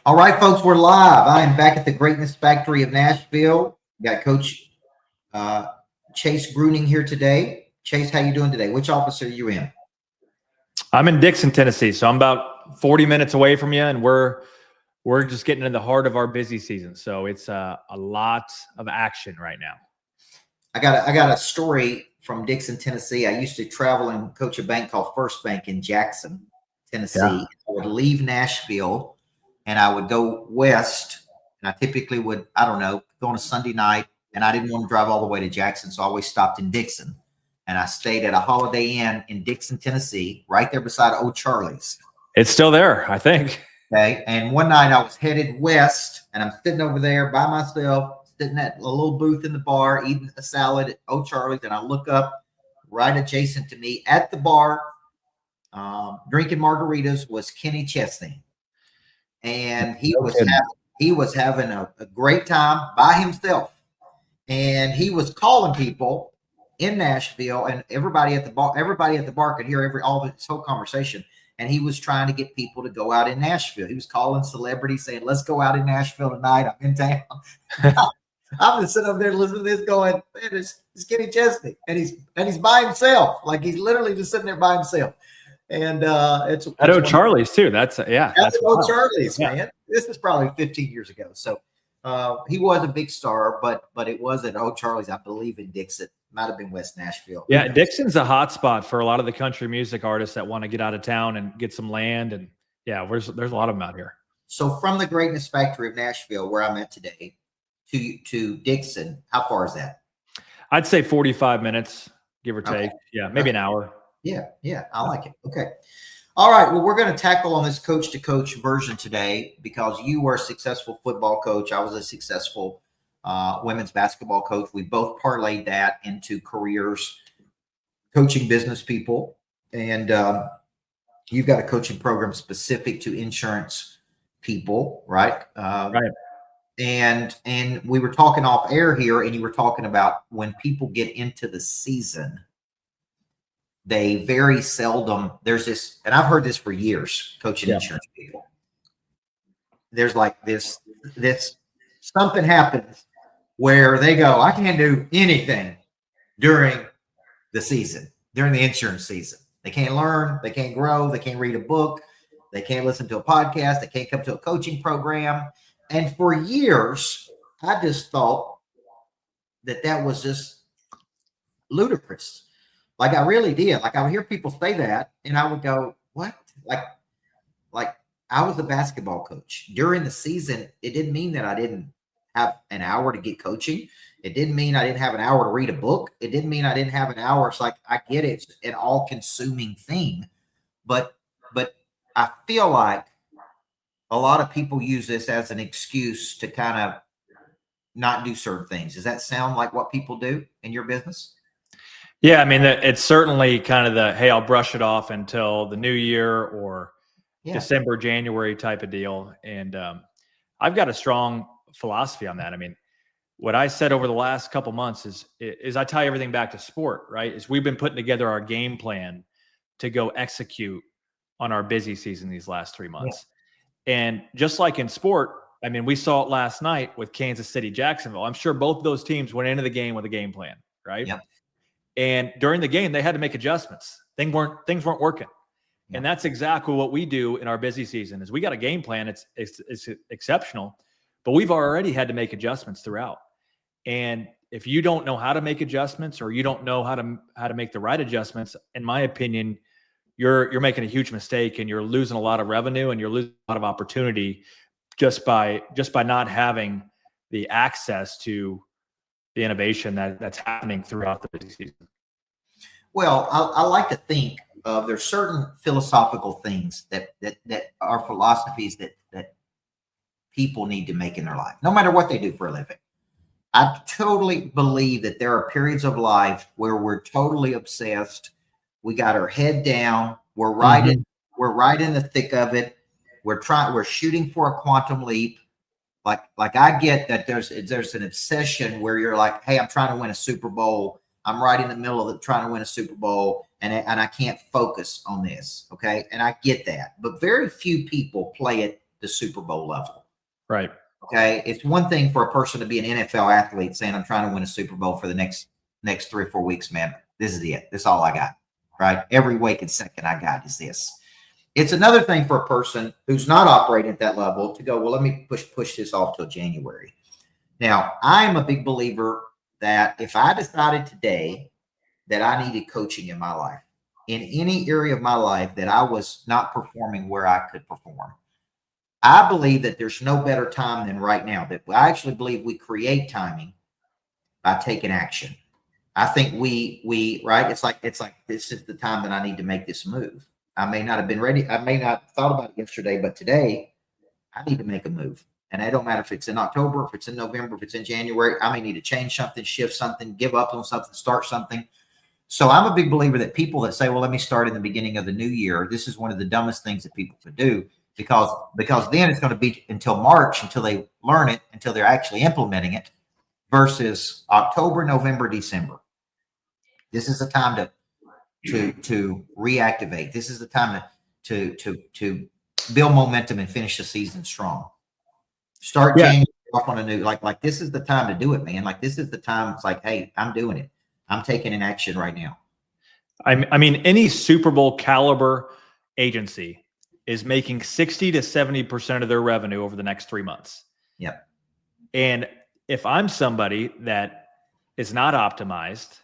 All right, folks, we're live. I am back at the Greatness Factory of Nashville. Got Coach uh, Chase Gruenig here today. Chase, how you doing today? Which office are you in? I'm in Dixon, Tennessee, so I'm about 40 minutes away from you, and we're just getting in the heart of our busy season. So it's a lot of action right now. I got a story from Dixon, Tennessee. I used to travel and coach a bank called First Bank in Jackson, Tennessee. I would leave Nashville and I would go west. And I typically would, I don't know, go on a Sunday night. And I didn't want to drive all the way to Jackson. So I always stopped in Dixon. And I stayed at a Holiday Inn in Dixon, Tennessee, right there beside Old Charlie's. It's still there, I think. Okay. And one night I was headed west and I'm sitting over there by myself, sitting at a little booth in the bar, eating a salad at Old Charlie's. And I look up right adjacent to me at the bar, drinking margaritas, was Kenny Chesney. And he was having a great time by himself. And he was calling people in Nashville, and everybody at the bar could hear all of his whole conversation. And he was trying to get people to go out in Nashville. He was calling celebrities saying, "Let's go out in Nashville tonight. I'm in town." I'm just sitting over there listening to this going, "Man, it's Kenny Chesney." And he's by himself. Like he's literally just sitting there by himself. And it's at Old Charlie's too. That's Old Charlie's, man. This is probably 15 years ago. So he was a big star, but it was at Old Charlie's, I believe, in Dixon. Might have been West Nashville. Yeah, Dixon's a hot spot for a lot of the country music artists that want to get out of town and get some land. And yeah, there's a lot of them out here. So from the Greatness Factory of Nashville, where I'm at today, to Dixon, how far is that? I'd say 45 minutes, give or take. Okay. Yeah, maybe an hour. Yeah, I like it. Okay. All right. Well, we're going to tackle on this coach to coach version today because you were a successful football coach. I was a successful women's basketball coach. We both parlayed that into careers, coaching business people. And you've got a coaching program specific to insurance people, right? Right. And we were talking off air here, and you were talking about when people get into the season, they very seldom, there's this, and I've heard this for years, coaching insurance people. There's like this something happens where they go, I can't do anything during the season, during the insurance season. They can't learn, they can't grow, they can't read a book, they can't listen to a podcast, they can't come to a coaching program. And for years, I just thought that was just ludicrous. Like I really did. Like I would hear people say that, and I would go, "What?" Like I was a basketball coach during the season. It didn't mean that I didn't have an hour to get coaching. It didn't mean I didn't have an hour to read a book. It didn't mean I didn't have an hour. It's like I get it. It's an all-consuming thing, but I feel like a lot of people use this as an excuse to kind of not do certain things. Does that sound like what people do in your business? Yeah, I mean, it's certainly kind of the, hey, I'll brush it off until the new year or December, January type of deal. And I've got a strong philosophy on that. I mean, what I said over the last couple months is I tie everything back to sport, right? Is we've been putting together our game plan to go execute on our busy season these last 3 months. Yeah. And just like in sport, I mean, we saw it last night with Kansas City, Jacksonville. I'm sure both of those teams went into the game with a game plan, right? Yeah. And during the game, they had to make adjustments. Things weren't working. Yeah. And that's exactly what we do in our busy season is we got a game plan. It's exceptional, but we've already had to make adjustments throughout. And if you don't know how to make adjustments or you don't know how to make the right adjustments, in my opinion, you're making a huge mistake and you're losing a lot of revenue and you're losing a lot of opportunity just by not having the access to the innovation that's happening throughout the busy season. Well, I like to think of there's certain philosophical things that are philosophies that people need to make in their life, no matter what they do for a living. I totally believe that there are periods of life where we're totally obsessed. We got our head down. We're right in the thick of it. We're shooting for a quantum leap. Like I get that there's an obsession where you're like, hey, I'm trying to win a Super Bowl. I'm right in the middle of it trying to win a Super Bowl, and I can't focus on this. Okay. And I get that. But very few people play it the Super Bowl level. Right. Okay. It's one thing for a person to be an NFL athlete saying, I'm trying to win a Super Bowl for the next 3 or 4 weeks, man. This is it. This is all I got. Right. Every waking second I got is this. It's another thing for a person who's not operating at that level to go, well, let me push this off till January. Now, I'm a big believer that if I decided today that I needed coaching in my life, in any area of my life that I was not performing where I could perform, I believe that there's no better time than right now. That I actually believe we create timing by taking action. I think we right. It's like this is the time that I need to make this move. I may not have been ready. I may not have thought about it yesterday, but today I need to make a move. And it don't matter if it's in October, if it's in November, if it's in January. I may need to change something, shift something, give up on something, start something. So I'm a big believer that people that say, well, let me start in the beginning of the new year. This is one of the dumbest things that people could do because then it's going to be until March, until they learn it, until they're actually implementing it versus October, November, December. This is the time to reactivate. This is the time to build momentum and finish the season strong. Start January off on a new, like this is the time to do it, man. Like this is the time. It's like, hey, I'm doing it. I'm taking an action right now. I mean, any Super Bowl caliber agency is making 60 to 70% of their revenue over the next 3 months. Yep. And if I'm somebody that is not optimized,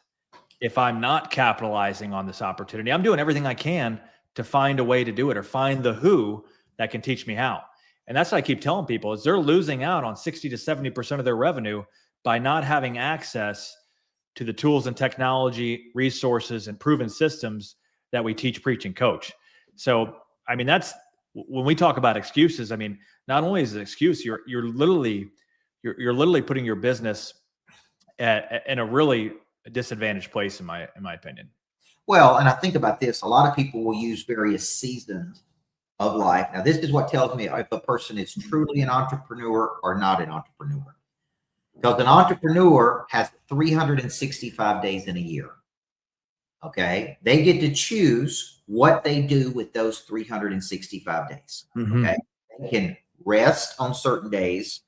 if I'm not capitalizing on this opportunity, I'm doing everything I can to find a way to do it or find the who that can teach me how. And that's what I keep telling people is they're losing out on 60 to 70% of their revenue by not having access to the tools and technology, resources, and proven systems that we teach, preach, and coach. So, I mean, that's when we talk about excuses. I mean, not only is it an excuse, you're literally putting your business in a really disadvantaged place, in my opinion. Well, and I think about this. A lot of people will use various seasons of life. Now, this is what tells me if a person is truly an entrepreneur or not an entrepreneur. Because an entrepreneur has 365 days in a year. Okay. They get to choose what they do with those 365 days. Mm-hmm. Okay. They can rest on certain days.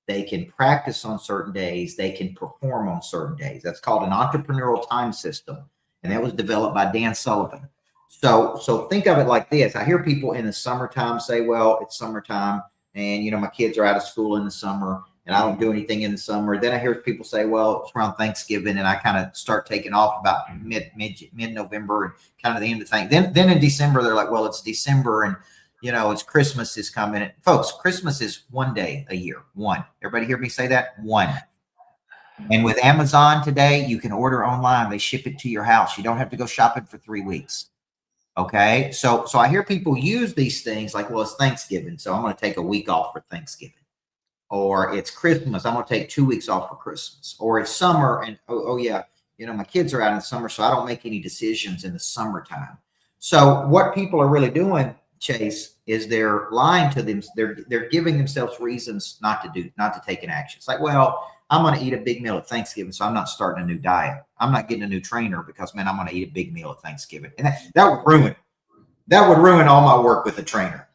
They can practice on certain days. They can perform on certain days. That's called an entrepreneurial time system. And that was developed by Dan Sullivan. So think of it like this. I hear people in the summertime say, well, it's summertime and, you know, my kids are out of school in the summer and I don't do anything in the summer. Then I hear people say, well, it's around Thanksgiving and I kind of start taking off about mid-November and kind of the end of the thing. Then in December, they're like, well, it's December and, you know, it's Christmas is coming. And folks, Christmas is one day a year. One. Everybody hear me say that? One. And with Amazon today, you can order online. They ship it to your house. You don't have to go shopping for 3 weeks. Okay. So I hear people use these things like, well, it's Thanksgiving, so I'm going to take a week off for Thanksgiving. Or it's Christmas, I'm going to take 2 weeks off for Christmas. Or it's summer and, oh yeah, you know, my kids are out in the summer, so I don't make any decisions in the summertime. So what people are really doing, Chase, is they're lying to them. They're giving themselves reasons not to take an action. It's like, well, I'm going to eat a big meal at Thanksgiving, so I'm not starting a new diet. I'm not getting a new trainer because, man, I'm going to eat a big meal at Thanksgiving. And that would ruin all my work with a trainer.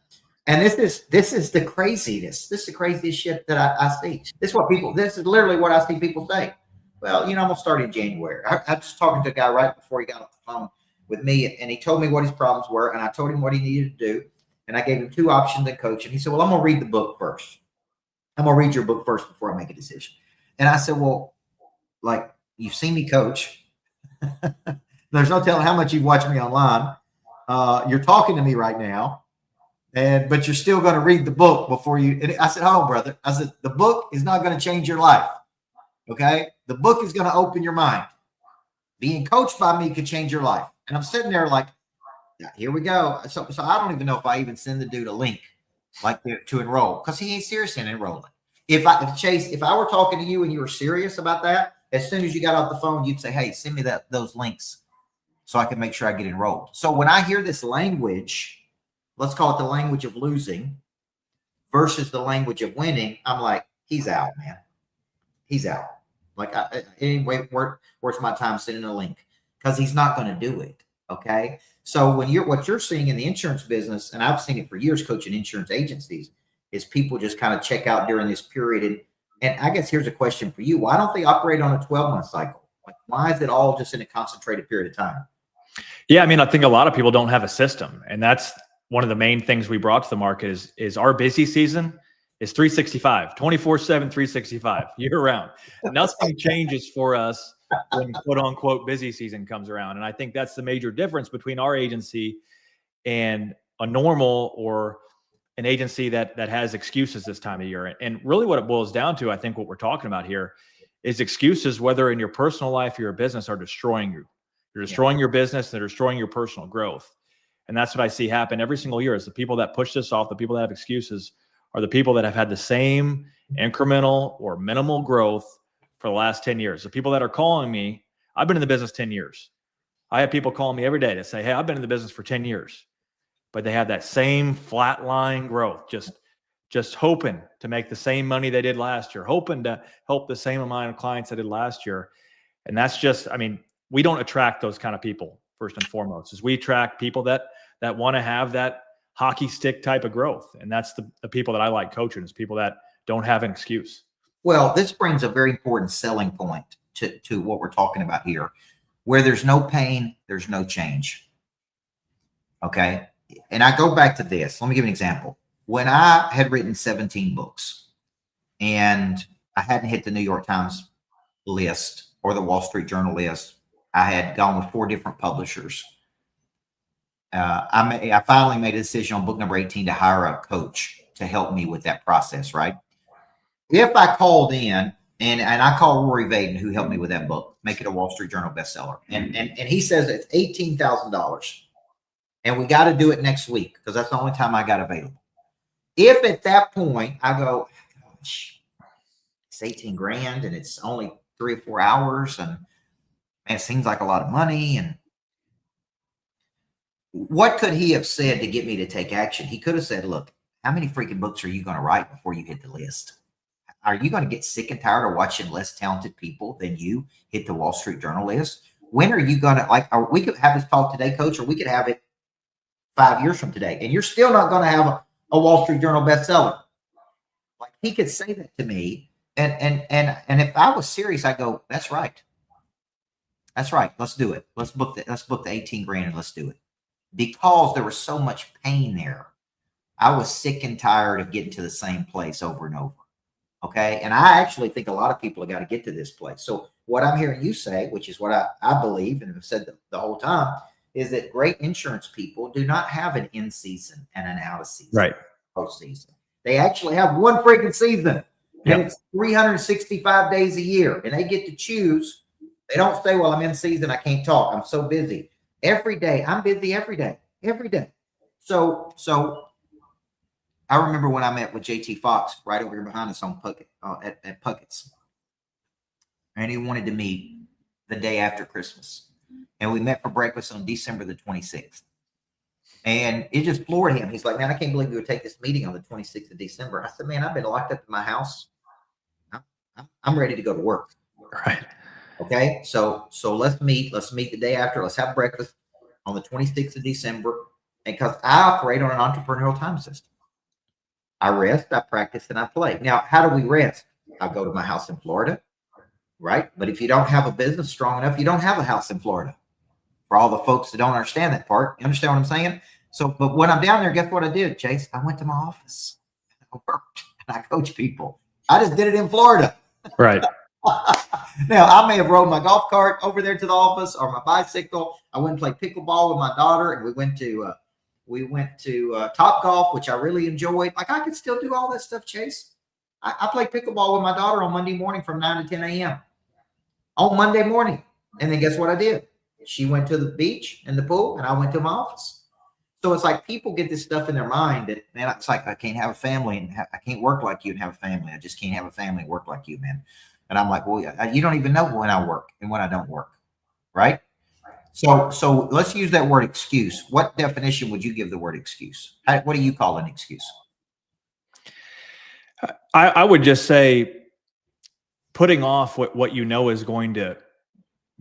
And this is the craziness. This is the craziest shit that I see. This is literally what I see people say. Well, you know, I'm going to start in January. I was talking to a guy right before he got off the phone with me, and he told me what his problems were, and I told him what he needed to do. And I gave him 2 options in coaching. He said, well, I'm going to read the book first. I'm going to read your book first before I make a decision. And I said, well, like, you've seen me coach. There's no telling how much you've watched me online. You're talking to me right now, but you're still going to read the book before you. And I said, hold on, brother. I said, the book is not going to change your life. Okay. The book is going to open your mind. Being coached by me could change your life. And I'm sitting there like, yeah, here we go. So I don't even know if I even send the dude a link like to enroll because he ain't serious in enrolling. If I were talking to you and you were serious about that, as soon as you got off the phone, you'd say, hey, send me those links so I can make sure I get enrolled. So when I hear this language, let's call it the language of losing versus the language of winning, I'm like, he's out, man. He's out. Like, anyway, where's my time sending a link? Because he's not going to do it. Okay. So what you're seeing in the insurance business, and I've seen it for years coaching insurance agencies, is people just kind of check out during this period. And I guess here's a question for you. Why don't they operate on a 12-month cycle? Like, why is it all just in a concentrated period of time? Yeah, I mean, I think a lot of people don't have a system, and that's one of the main things we brought to the market is our busy season is 365, 24/7, 365, year round. Nothing changes for us when quote unquote busy season comes around. And I think that's the major difference between our agency and a normal or an agency that has excuses this time of year. And really what it boils down to, I think what we're talking about here is excuses, whether in your personal life or your business, are destroying you. You're destroying your business, they're destroying your personal growth. And that's what I see happen every single year is the people that push this off, the people that have excuses are the people that have had the same incremental or minimal growth for the last 10 years. The people that are calling me, I've been in the business 10 years. I have people calling me every day to say, hey, I've been in the business for 10 years, but they have that same flat line growth, just hoping to make the same money they did last year, hoping to help the same amount of clients they did last year. And that's just, I mean, we don't attract those kind of people first and foremost, is we attract people that want to have that hockey stick type of growth. And that's the people that I like coaching, is people that don't have an excuse. Well, this brings a very important selling point to what we're talking about here. Where there's no pain, there's no change. Okay. And I go back to this. Let me give you an example. When I had written 17 books and I hadn't hit the New York Times list or the Wall Street Journal list, I had gone with 4 different publishers. I finally made a decision on book number 18 to hire a coach to help me with that process, right? If I called in and I called Rory Vaden, who helped me with that book, make it a Wall Street Journal bestseller. And he says it's $18,000 and we got to do it next week because that's the only time I got available. If at that point I go, gosh, it's 18 grand and it's only 3 or 4 hours and man, it seems like a lot of money. And what could he have said to get me to take action? He could have said, look, how many freaking books are you going to write before you hit the list? Are you going to get sick and tired of watching less talented people than you hit the Wall Street Journal list? When are you going to, we could have this talk today, coach, or we could have it 5 years from today, and you're still not going to have a Wall Street Journal bestseller. Like, he could say that to me. And if I was serious, I go, that's right. That's right. Let's do it. Let's book the 18 grand and let's do it. Because there was so much pain there. I was sick and tired of getting to the same place over and over. Okay. And I actually think a lot of people have got to get to this place. So what I'm hearing you say, which is what I believe and have said the whole time, is that great insurance people do not have an in season and an out of season. Right. Postseason. They actually have one freaking season. Yep. And it's 365 days a year. And they get to choose. They don't say, well, I'm in season, I can't talk, I'm so busy. Every day, I'm busy every day. So I remember when I met with JT Fox right over here behind us on Puckett, at Puckett's. And he wanted to meet the day after Christmas. And we met for breakfast on December the 26th. And it just floored him. He's like, man, I can't believe you would take this meeting on the 26th of December. I said, man, I've been locked up in my house. I'm ready to go to work. Right. Okay. So let's meet the day after. Let's have breakfast on the 26th of December. And because I operate on an entrepreneurial time system. I rest, I practice, and I play. Now, how do we rest? I go to my house in Florida, right? But if you don't have a business strong enough, you don't have a house in Florida. For all the folks that don't understand that part, you understand what I'm saying? So, but when I'm down there, guess what I did, Chase? I went to my office. I worked and I coach people. I just did it in Florida. Right. Now, I may have rode my golf cart over there to the office or my bicycle. I went and played pickleball with my daughter, and we went to Top Golf, which I really enjoyed. Like, I could still do all that stuff, Chase. I played pickleball with my daughter on Monday morning from 9 to 10 a.m. on Monday morning. And then guess what I did? She went to the beach and the pool, and I went to my office. So it's like people get this stuff in their mind that, man, it's like I can't have a family and I can't work like you and have a family. I just can't have a family and work like you, man. And I'm like, well, you don't even know when I work and when I don't work, right? So let's use that word excuse. What definition would you give the word excuse? What do you call an excuse? I would just say putting off what you know is going to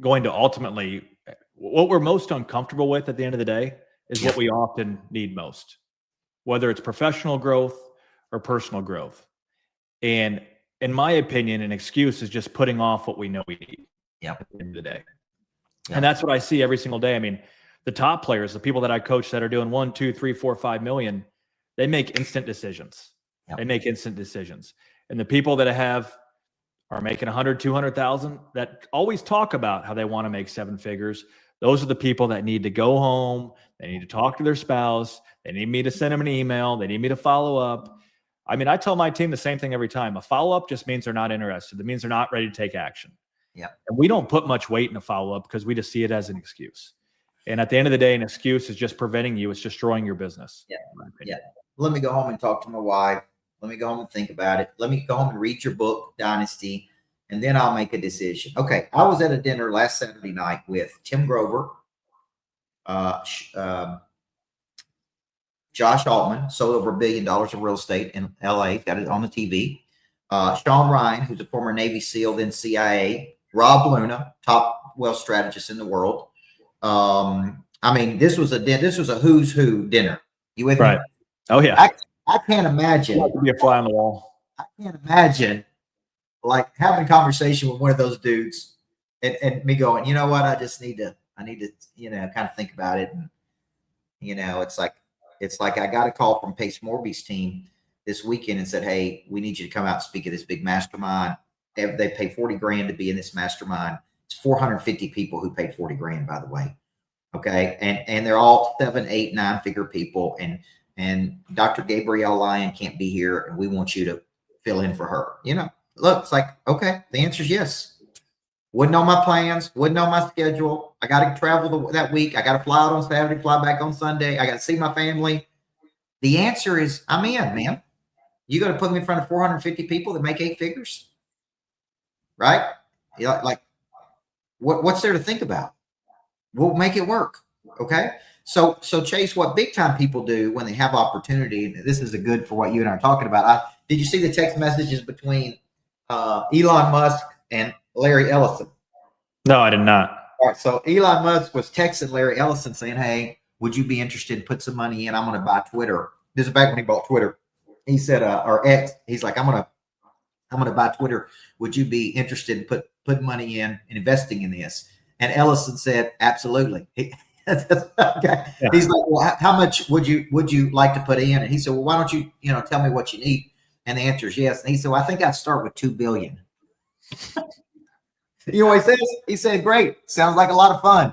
ultimately, what we're most uncomfortable with at the end of the day is what we often need most, whether it's professional growth or personal growth. And in my opinion, an excuse is just putting off what we know we need at the end of the day. And that's what I see every single day. I mean, the top players, the people that I coach that are doing 1, 2, 3, 4, 5 million, they make instant decisions. They make instant decisions. And the people that are making 100, 200,000 that always talk about how they want to make 7 figures. Those are the people that need to go home. They need to talk to their spouse. They need me to send them an email. They need me to follow up. I mean, I tell my team the same thing every time. A follow-up just means they're not interested. It means they're not ready to take action. And we don't put much weight in a follow-up because we just see it as an excuse. And at the end of the day, an excuse is just preventing you. It's destroying your business. Let me go home and talk to my wife. Let me go home and think about it. Let me go home and read your book, Dynasty, and then I'll make a decision. Okay, I was at a dinner last Saturday night with Tim Grover, Josh Altman, sold over $1 billion of real estate in LA, got it on the TV. Sean Ryan, who's a former Navy SEAL, then CIA. Rob Luna, top wealth strategist in the world. I mean, this was a who's who dinner. You with me? Oh yeah. I can't imagine. Like to be a fly on the wall. I can't imagine like having a conversation with one of those dudes and me going, you know what? I need to, kind of think about it. And, it's like I got a call from Pace Morby's team this weekend and said, hey, we need you to come out and speak at this big mastermind. They pay 40 grand to be in this mastermind. It's 450 people who paid 40 grand, by the way. Okay. And they're all 7, 8, 9 figure people. And Dr. Gabrielle Lyon can't be here. And we want you to fill in for her. Look, it's like, okay, the answer is yes. Wouldn't know my plans, wouldn't know my schedule. I got to travel that week. I got to fly out on Saturday, fly back on Sunday. I got to see my family. The answer is I'm in, man. You got to put me in front of 450 people that make 8 figures. Right? Like what's there to think about? We'll make it work. Okay. So Chase, what big time people do when they have opportunity, and this is a good for what you and I are talking about. Did you see the text messages between Elon Musk and Larry Ellison? No, I did not. All right. So Elon Musk was texting Larry Ellison saying, hey, would you be interested in put some money in? I'm going to buy Twitter. This is back when he bought Twitter. He said, or X, he's like, I'm going to buy Twitter. Would you be interested in put money in and investing in this? And Ellison said, absolutely. Okay. Yeah. He's like, well, how much would you like to put in? And he said, well, why don't you, tell me what you need? And the answer is yes. And he said, well, I think I'd start with $2 billion. You know what he says? He said, great. Sounds like a lot of fun.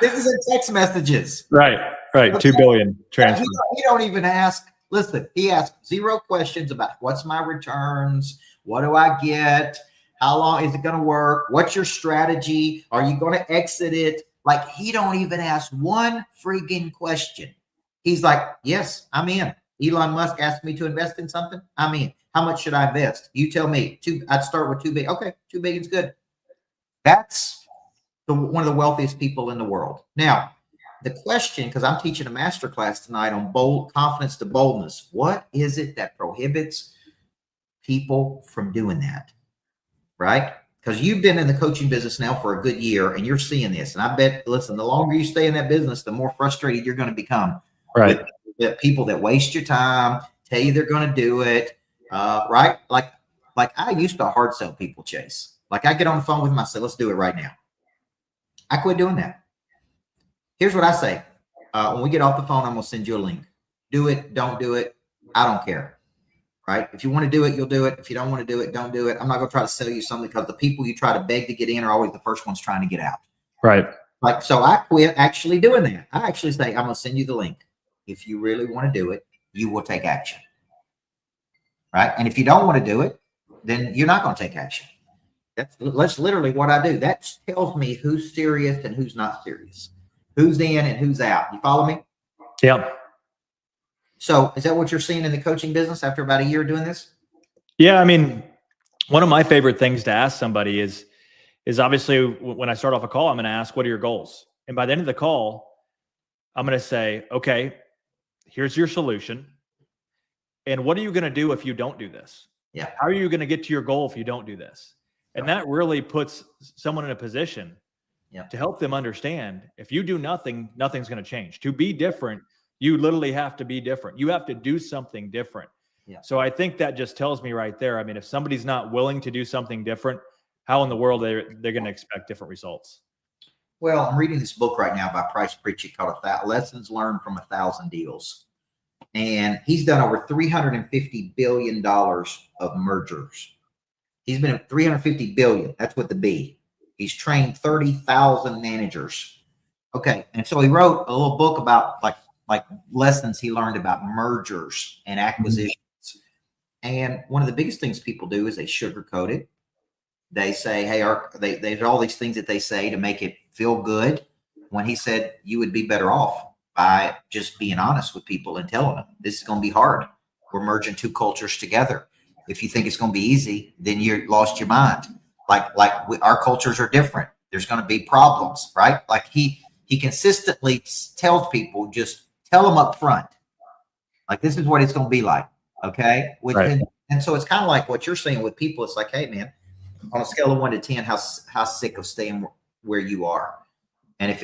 This is in text messages. Right. 2 billion transfer. He don't even ask. Listen, he asked 0 questions about what's my returns? What do I get? How long is it going to work? What's your strategy? Are you going to exit it? Like, he don't even ask one freaking question. He's like, yes, I'm in. Elon Musk asked me to invest in something. I'm in. How much should I invest? You tell me. I'd start with $2 billion. Okay, $2 billion is good. That's one of the wealthiest people in the world. Now, the question, because I'm teaching a master class tonight on confidence to boldness. What is it that prohibits people from doing that? Right? Because you've been in the coaching business now for a good year and you're seeing this. And I bet, listen, the longer you stay in that business, the more frustrated you're going to become. Right. With people that waste your time, tell you they're going to do it. Right? Like I used to hard sell people, Chase. Like I get on the phone with them, I say, let's do it right now. I quit doing that. Here's what I say. When we get off the phone, I'm going to send you a link. Do it. Don't do it. I don't care. Right? If you want to do it, you'll do it. If you don't want to do it, don't do it. I'm not going to try to sell you something because the people you try to beg to get in are always the first ones trying to get out. Right. Like, so I quit actually doing that. I actually say, I'm going to send you the link. If you really want to do it, you will take action. Right? And if you don't want to do it, then you're not going to take action. That's literally what I do. That tells me who's serious and who's not serious. Who's in and who's out. You follow me? Yeah. So is that what you're seeing in the coaching business after about a year doing this? Yeah. I mean, one of my favorite things to ask somebody is obviously when I start off a call, I'm going to ask, what are your goals? And by the end of the call, I'm going to say, okay, here's your solution. And what are you going to do if you don't do this? Yeah. How are you going to get to your goal if you don't do this? And that really puts someone in a position to help them understand if you do nothing, nothing's going to change. To be different, You literally have to be different. You have to do something different. Yeah. So I think that just tells me right there. I mean, if somebody's not willing to do something different, how in the world they're going to expect different results? Well, I'm reading this book right now by Price Pritchett called Lessons Learned from 1,000 Deals. And he's done over $350 billion of mergers. He's been at $350 billion. That's with the B. He's trained 30,000 managers. Okay. And so he wrote a little book about like lessons he learned about mergers and acquisitions. And one of the biggest things people do is they sugarcoat it. They say, hey, there's all these things that they say to make it feel good, when he said you would be better off by just being honest with people and telling them this is going to be hard. We're merging two cultures together. If you think it's going to be easy, then you lost your mind. Our cultures are different. There's going to be problems, right? Like he consistently tells people, just tell them up front, like this is what it's going to be like. Okay. Right. And so it's kind of like what you're saying with people. It's like, hey man, on a scale of 1 to 10, how sick of staying where you are? And if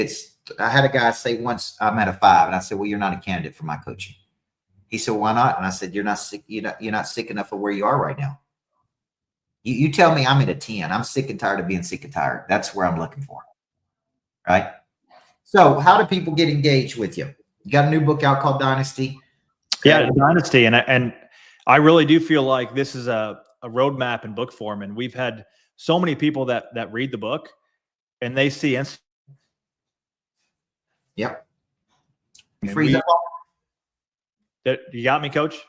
I had a guy say once, I'm at a 5, and I said, well, you're not a candidate for my coaching. He said, why not? And I said, you're not sick. You're not sick enough of where you are right now. You tell me I'm at a 10. I'm sick and tired of being sick and tired. That's where I'm looking for. Right. So how do people get engaged with you? You got a new book out called Dynasty. Yeah, Dynasty. And I really do feel like this is a roadmap in book form. And we've had so many people that read the book and they see Yep. You got me, Coach?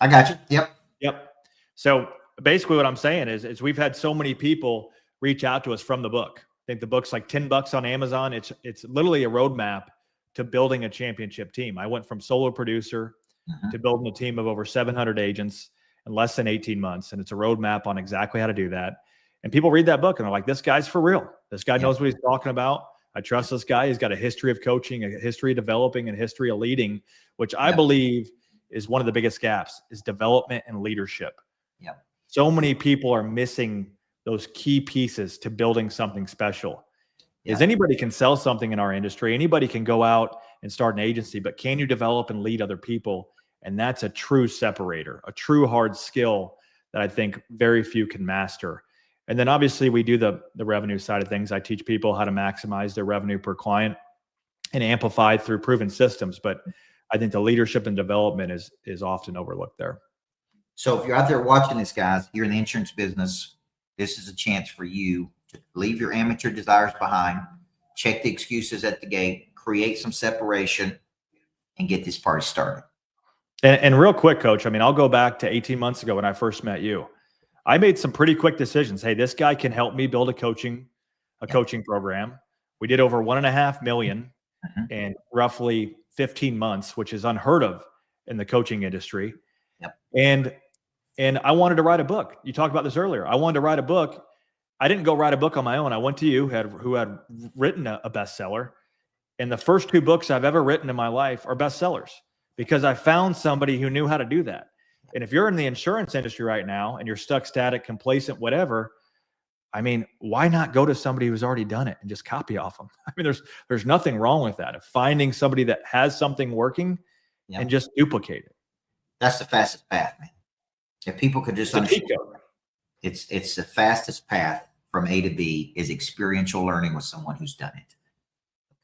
I got you. Yep. So basically what I'm saying is we've had so many people reach out to us from the book. I think the book's like $10 on Amazon. It's literally a roadmap to building a championship team. I went from solo producer to building a team of over 700 agents in less than 18 months. And it's a roadmap on exactly how to do that. And people read that book and they're like, this guy's for real. This guy knows what he's talking about. I trust this guy. He's got a history of coaching, a history of developing, and a history of leading, which I believe is one of the biggest gaps, is development and leadership. Yeah. So many people are missing those key pieces to building something special. Is anybody can sell something in our industry. Anybody can go out and start an agency, but can you develop and lead other people? And that's a true separator, a true hard skill that I think very few can master. And then obviously we do the revenue side of things. I teach people how to maximize their revenue per client and amplify through proven systems. But I think the leadership and development is often overlooked there. So if you're out there watching this, guys, you're in the insurance business, this is a chance for you to leave your amateur desires behind, check the excuses at the gate, create some separation, and get this party started. And real quick, Coach, I mean, I'll go back to 18 months ago when I first met you. I made some pretty quick decisions. Hey, this guy can help me build a coaching program. We did over $1.5 million in roughly 15 months, which is unheard of in the coaching industry. Yep. And I wanted to write a book. You talked about this earlier. I wanted to write a book. I didn't go write a book on my own. I went to you who had written a bestseller. And the first 2 books I've ever written in my life are bestsellers because I found somebody who knew how to do that. And if you're in the insurance industry right now and you're stuck, static, complacent, whatever, I mean, why not go to somebody who's already done it and just copy off them? I mean, there's nothing wrong with that. Of finding somebody that has something working and just duplicate it. That's the fastest path, man. If people could just understand, it's the fastest path from A to B is experiential learning with someone who's done it.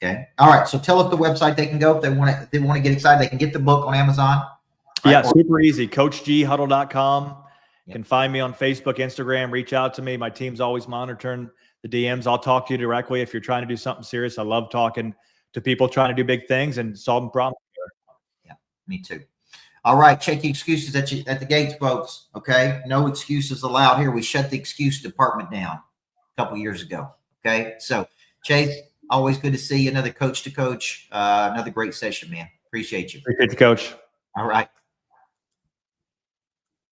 Okay. All right. So tell us the website they can go if they want to get excited. They can get the book on Amazon. Yeah, super easy. CoachGHuddle.com. You can find me on Facebook, Instagram. Reach out to me. My team's always monitoring the DMs. I'll talk to you directly if you're trying to do something serious. I love talking to people trying to do big things and solving problems. Yeah, me too. All right, check the excuses at the gates, folks. Okay, no excuses allowed here. We shut the excuse department down a couple years ago. Okay, so Chase, always good to see you. Another coach to coach. Another great session, man. Appreciate you. Appreciate you, Coach. All right.